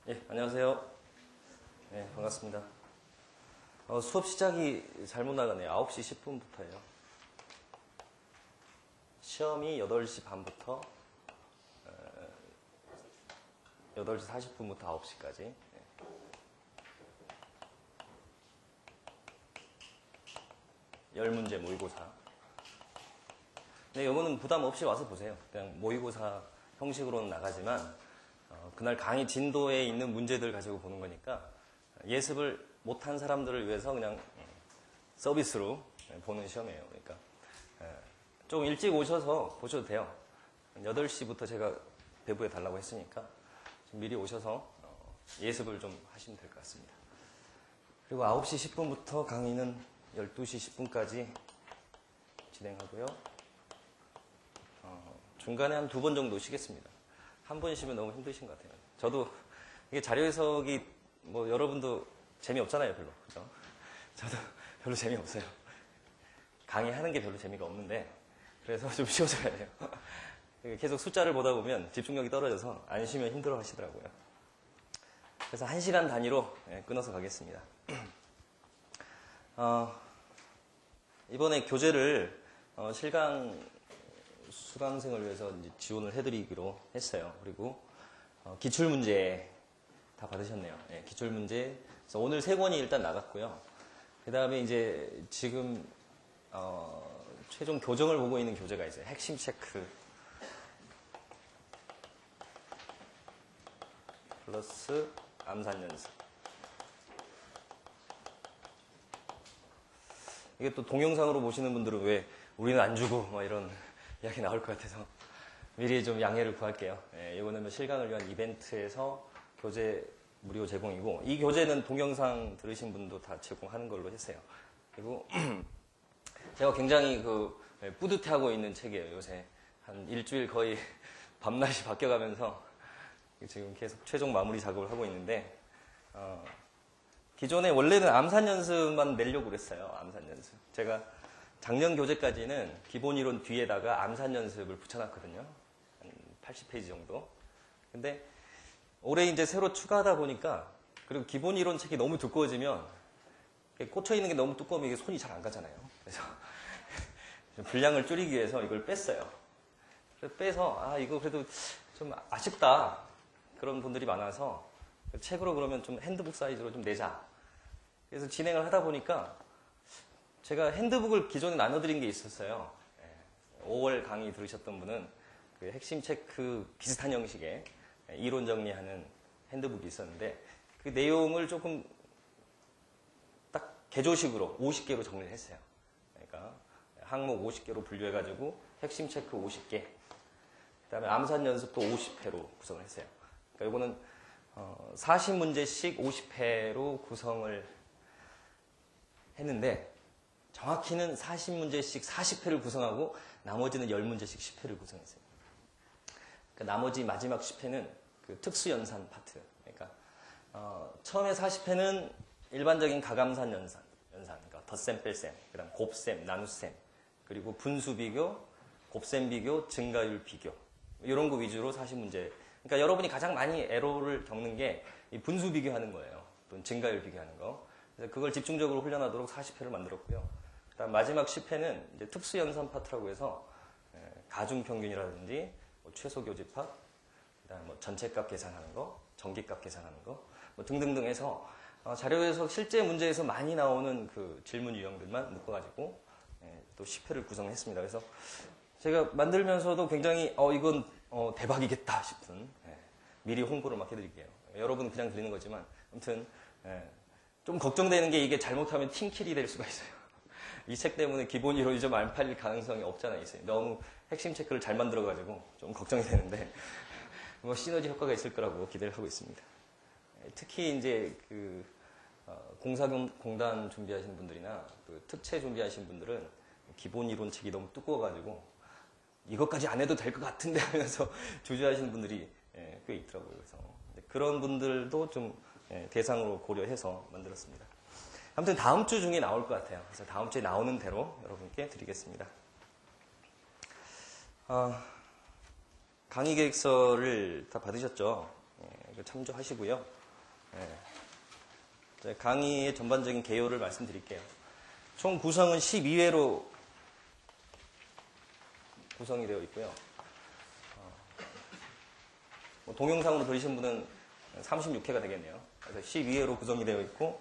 예, 안녕하세요. 네, 반갑습니다. 수업 시작이 잘못 나가네요. 9시 10분부터예요. 시험이 8시 반부터 8시 40분부터 9시까지. 네. 열 문제 모의고사. 네, 이거는 부담 없이 와서 보세요. 그냥 모의고사 형식으로는 나가지만 그날 강의 진도에 있는 문제들 가지고 보는 거니까 예습을 못한 사람들을 위해서 그냥 서비스로 보는 시험이에요. 그러니까 좀 일찍 오셔서 보셔도 돼요. 8시부터 제가 배부에 달라고 했으니까 좀 미리 오셔서 예습을 좀 하시면 될 것 같습니다. 그리고 9시 10분부터 강의는 12시 10분까지 진행하고요. 중간에 한 2번 정도 쉬겠습니다. 한 번 쉬면 너무 힘드신 것 같아요. 저도 이게 자료 해석이 뭐 여러분도 재미없잖아요, 별로. 그죠? 저도 별로 재미없어요. 강의하는 게 별로 재미가 없는데 그래서 좀 쉬어줘야 돼요. 계속 숫자를 보다 보면 집중력이 떨어져서 안 쉬면 힘들어 하시더라고요. 그래서 1시간 단위로 끊어서 가겠습니다. 이번에 교재를 실강 수강생을 위해서 이제 지원을 해드리기로 했어요. 그리고 기출문제 다 받으셨네요. 네, 기출문제. 그래서 오늘 3권이 일단 나갔고요. 그 다음에 이제 지금 최종 교정을 보고 있는 교재가 있어요. 핵심 체크 플러스 암산 연습. 이게 또 동영상으로 보시는 분들은 왜 우리는 안 주고 뭐 이런 이야기 나올 것 같아서 미리 좀 양해를 구할게요. 이거는 실강을 위한 이벤트에서 교재 무료 제공이고, 이 교재는 동영상 들으신 분도 다 제공하는 걸로 했어요. 그리고 제가 굉장히 뿌듯해하고 있는 책이에요. 요새 한 일주일 거의 밤낮이 바뀌어가면서 지금 계속 최종 마무리 작업을 하고 있는데, 기존에 원래는 암산 연습만 내려고 그랬어요. 암산 연습. 제가 작년 교재까지는 기본 이론 뒤에다가 암산 연습을 붙여놨거든요. 한 80페이지 정도. 근데 올해 이제 새로 추가하다 보니까, 그리고 기본 이론 책이 너무 두꺼워지면 꽂혀있는 게 너무 두꺼우면 이게 손이 잘 안 가잖아요. 그래서 분량을 줄이기 위해서 이걸 뺐어요. 그래서 빼서 이거 그래도 좀 아쉽다 그런 분들이 많아서 책으로 그러면 좀 핸드북 사이즈로 좀 내자. 그래서 진행을 하다 보니까 제가 핸드북을 기존에 나눠드린 게 있었어요. 5월 강의 들으셨던 분은 그 핵심 체크 비슷한 형식의 이론 정리하는 핸드북이 있었는데, 그 내용을 조금 딱 개조식으로 50개로 정리를 했어요. 그러니까 항목 50개로 분류해가지고 핵심 체크 50개, 그 다음에 암산 연습도 50회로 구성을 했어요. 그러니까 이거는 40문제씩 50회로 구성을 했는데, 정확히는 40문제씩 40회를 구성하고 나머지는 10문제씩 10회를 구성했어요. 그러니까 나머지 마지막 10회는 그 특수연산 파트. 그러니까 처음에 40회는 일반적인 가감산 연산, 그러니까 덧셈, 뺄셈, 그다음 곱셈, 나눗셈, 그리고 분수 비교, 곱셈 비교, 증가율 비교, 이런 거 위주로 40문제. 그러니까 여러분이 가장 많이 에러를 겪는 게 이 분수 비교하는 거예요. 또는 증가율 비교하는 거. 그래서 그걸 집중적으로 훈련하도록 40회를 만들었고요. 그다음 마지막 10회는 이제 특수연산 파트라고 해서 가중평균이라든지 최소 교집합, 그다음 뭐 전체값 계산하는 거, 전기값 계산하는 거, 뭐 등등등 해서 자료에서 실제 문제에서 많이 나오는 그 질문 유형들만 묶어가지고 또 10회를 구성했습니다. 그래서 제가 만들면서도 굉장히 이건 대박이겠다 싶은, 미리 홍보를 막 해드릴게요. 여러분 그냥 드리는 거지만 아무튼 좀 걱정되는 게 이게 잘못하면 팀킬이 될 수가 있어요. 이 책 때문에 기본 이론이 좀 안 팔릴 가능성이 없잖아 있어요. 너무 핵심 체크를 잘 만들어가지고 좀 걱정이 되는데 뭐 시너지 효과가 있을 거라고 기대를 하고 있습니다. 특히 이제 그 공사공단 준비하시는 분들이나 그 특채 준비하시는 분들은 기본 이론 책이 너무 두꺼워가지고 이것까지 안 해도 될 것 같은데 하면서 주저하시는 분들이 꽤 있더라고요. 그래서 그런 분들도 좀 대상으로 고려해서 만들었습니다. 아무튼 다음 주 중에 나올 것 같아요. 그래서 다음 주에 나오는 대로 여러분께 드리겠습니다. 강의 계획서를 다 받으셨죠? 참조하시고요. 네. 강의의 전반적인 개요를 말씀드릴게요. 총 구성은 12회로 구성이 되어 있고요. 동영상으로 들으신 분은 36회가 되겠네요. 그래서 12회로 구성이 되어 있고,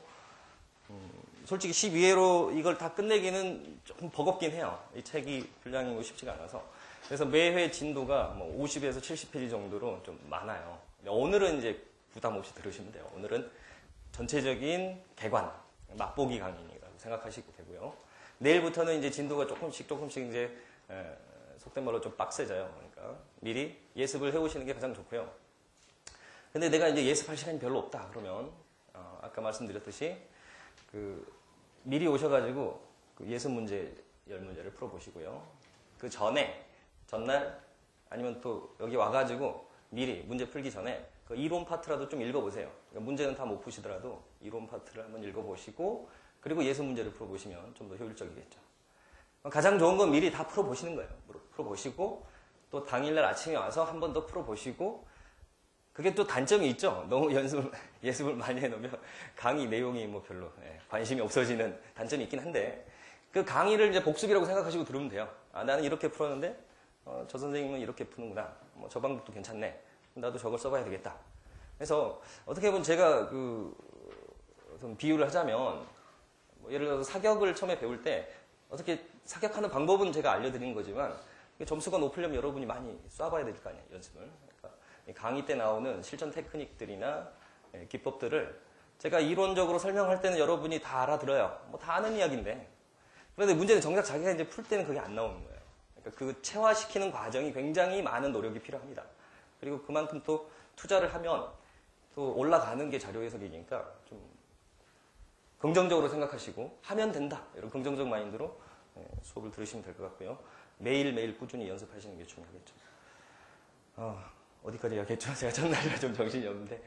솔직히 12회로 이걸 다 끝내기는 조금 버겁긴 해요. 이 책이 분량이 뭐 쉽지가 않아서. 그래서 매회 진도가 뭐 50에서 70페이지 정도로 좀 많아요. 오늘은 이제 부담 없이 들으시면 돼요. 오늘은 전체적인 개관, 맛보기 강의라고 생각하시면 되고요. 내일부터는 이제 진도가 조금씩 이제 속된 말로 좀 빡세져요. 그러니까 미리 예습을 해오시는 게 가장 좋고요. 근데 내가 이제 예습할 시간이 별로 없다 그러면 아까 말씀드렸듯이 미리 오셔가지고 예습 문제 10문제를 풀어보시고요. 그 전날 아니면 또 여기 와가지고 미리 문제 풀기 전에 그 이론 파트라도 좀 읽어보세요. 그러니까 문제는 다 못 푸시더라도 이론 파트를 한번 읽어보시고 그리고 예습 문제를 풀어보시면 좀 더 효율적이겠죠. 가장 좋은 건 미리 다 풀어보시는 거예요. 풀어보시고 또 당일날 아침에 와서 한 번 더 풀어보시고 그게 또 단점이 있죠. 너무 예습을 많이 해놓으면 강의 내용이 뭐 별로 관심이 없어지는 단점이 있긴 한데 그 강의를 이제 복습이라고 생각하시고 들으면 돼요. 아, 나는 이렇게 풀었는데 저 선생님은 이렇게 푸는구나. 뭐 저 방법도 괜찮네. 나도 저걸 써봐야 되겠다. 그래서 어떻게 보면 제가 좀 비유를 하자면 뭐 예를 들어서 사격을 처음에 배울 때 어떻게 사격하는 방법은 제가 알려드린 거지만 점수가 높으려면 여러분이 많이 쏴봐야 될 거 아니에요. 연습을. 강의 때 나오는 실전 테크닉들이나 기법들을 제가 이론적으로 설명할 때는 여러분이 다 알아들어요. 뭐 다 아는 이야기인데. 그런데 문제는 정작 자기가 이제 풀 때는 그게 안 나오는 거예요. 그러니까 그 체화시키는 과정이 굉장히 많은 노력이 필요합니다. 그리고 그만큼 또 투자를 하면 또 올라가는 게 자료 해석이니까 좀 긍정적으로 생각하시고 하면 된다. 이런 긍정적 마인드로 수업을 들으시면 될 것 같고요. 매일매일 꾸준히 연습하시는 게 중요하겠죠. 어디까지 이야기했죠? 제가 전날이라 좀 정신이 없는데.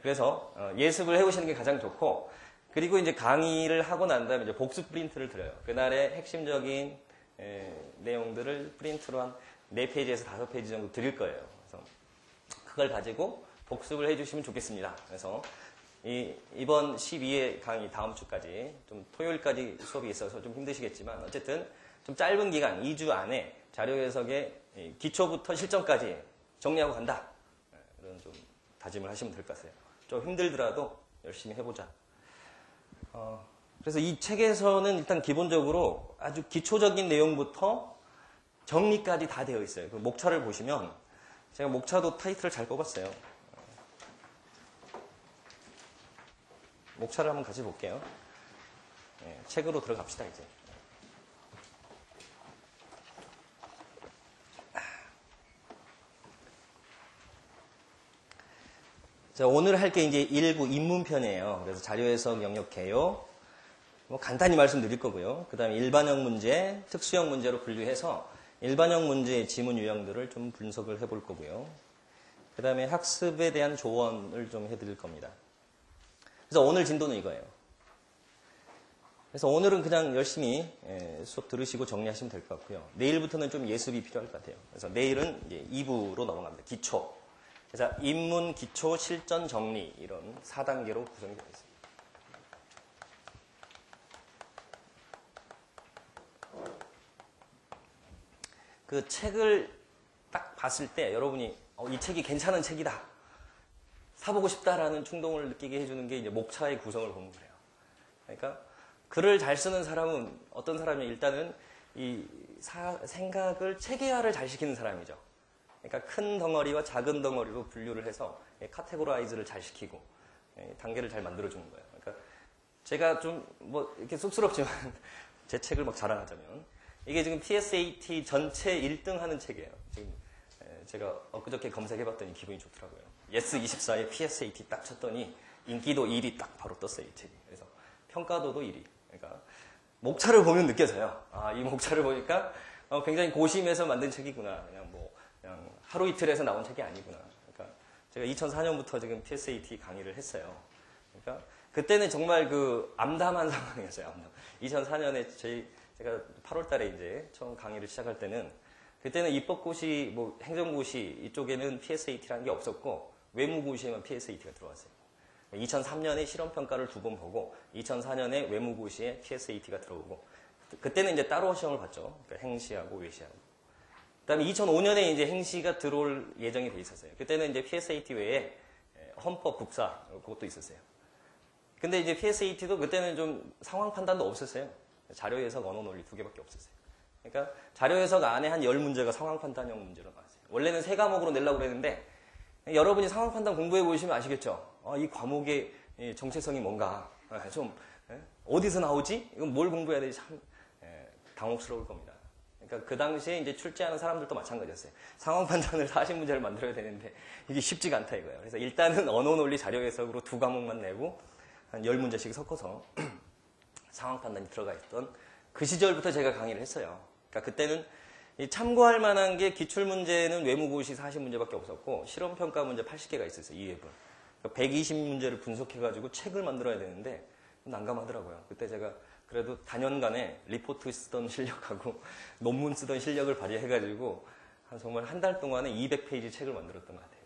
그래서 예습을 해오시는 게 가장 좋고, 그리고 이제 강의를 하고 난 다음에 이제 복습 프린트를 드려요. 그날의 핵심적인 내용들을 프린트로 한 4페이지에서 5페이지 정도 드릴 거예요. 그래서 그걸 가지고 복습을 해주시면 좋겠습니다. 그래서 이번 12회 강의 다음 주까지, 좀 토요일까지 수업이 있어서 좀 힘드시겠지만, 어쨌든 좀 짧은 기간, 2주 안에 자료 해석의 기초부터 실전까지 정리하고 간다. 이런 좀 다짐을 하시면 될 것 같아요. 좀 힘들더라도 열심히 해보자. 그래서 이 책에서는 일단 기본적으로 아주 기초적인 내용부터 정리까지 다 되어 있어요. 그 목차를 보시면 제가 목차도 타이틀을 잘 뽑았어요. 목차를 한번 같이 볼게요. 책으로 들어갑시다, 이제. 자, 오늘 할 게 이제 1부 입문편이에요. 그래서 자료해석 영역 개요. 뭐 간단히 말씀드릴 거고요. 그 다음에 일반형 문제, 특수형 문제로 분류해서 일반형 문제의 지문 유형들을 좀 분석을 해볼 거고요. 그 다음에 학습에 대한 조언을 좀 해드릴 겁니다. 그래서 오늘 진도는 이거예요. 그래서 오늘은 그냥 열심히 수업 들으시고 정리하시면 될 것 같고요. 내일부터는 좀 예습이 필요할 것 같아요. 그래서 내일은 이제 2부로 넘어갑니다. 기초. 그래서 입문, 기초, 실전, 정리 이런 4단계로 구성이 되어 있습니다. 그 책을 딱 봤을 때 여러분이 이 책이 괜찮은 책이다. 사보고 싶다라는 충동을 느끼게 해주는 게 이제 목차의 구성을 보면 그래요. 그러니까 글을 잘 쓰는 사람은 어떤 사람이 일단은 이 생각을 체계화를 잘 시키는 사람이죠. 그러니까 큰 덩어리와 작은 덩어리로 분류를 해서 카테고라이즈를 잘 시키고 단계를 잘 만들어주는 거예요. 그러니까 제가 좀 뭐 이렇게 쑥스럽지만 제 책을 막 자랑하자면 이게 지금 PSAT 전체 1등 하는 책이에요. 지금 제가 엊그저께 검색해봤더니 기분이 좋더라고요. 예스24에 PSAT 딱 쳤더니 인기도 1위 딱 바로 떴어요, 이 책이. 그래서 평가도도 1위. 그러니까 목차를 보면 느껴져요. 아, 이 목차를 보니까 굉장히 고심해서 만든 책이구나. 그냥 하루 이틀에서 나온 책이 아니구나. 그러니까 제가 2004년부터 지금 PSAT 강의를 했어요. 그러니까 그때는 정말 그 암담한 상황이었어요. 암담. 2004년에 제가 8월 달에 이제 처음 강의를 시작할 때는 그때는 입법고시, 뭐 행정고시 이쪽에는 PSAT라는 게 없었고 외무고시에만 PSAT가 들어왔어요. 2003년에 실험평가를 2번 보고 2004년에 외무고시에 PSAT가 들어오고 그때는 이제 따로 시험을 봤죠. 그러니까 행시하고 외시하고. 그다음에 2005년에 이제 행시가 들어올 예정이 돼 있었어요. 그때는 이제 PSAT 외에 헌법, 국사 그것도 있었어요. 근데 이제 PSAT도 그때는 좀 상황 판단도 없었어요. 자료 해석, 언어 논리 2개밖에 없었어요. 그러니까 자료 해석 안에 한 10문제가 상황 판단형 문제로 나왔어요. 원래는 3과목으로 내려고 그랬는데 여러분이 상황 판단 공부해 보시면 아시겠죠? 이 과목의 정체성이 뭔가 좀 어디서 나오지? 이건 뭘 공부해야 되지? 참 당혹스러울 겁니다. 그러니까 그 당시에 이제 출제하는 사람들도 마찬가지였어요. 상황 판단을 40문제를 만들어야 되는데 이게 쉽지가 않다 이거예요. 그래서 일단은 언어 논리 자료 해석으로 2과목만 내고 한 10문제씩 섞어서 상황 판단이 들어가 있던 그 시절부터 제가 강의를 했어요. 그러니까 그때는 참고할 만한 게 기출문제는 외무고시 40문제밖에 없었고 실험평가 문제 80개가 있었어요. 2회분. 그러니까 120문제를 분석해가지고 책을 만들어야 되는데 난감하더라고요. 그때 제가 그래도 단연간에 리포트 쓰던 실력하고 논문 쓰던 실력을 발휘해가지고 정말 한 달 동안에 200페이지 책을 만들었던 것 같아요.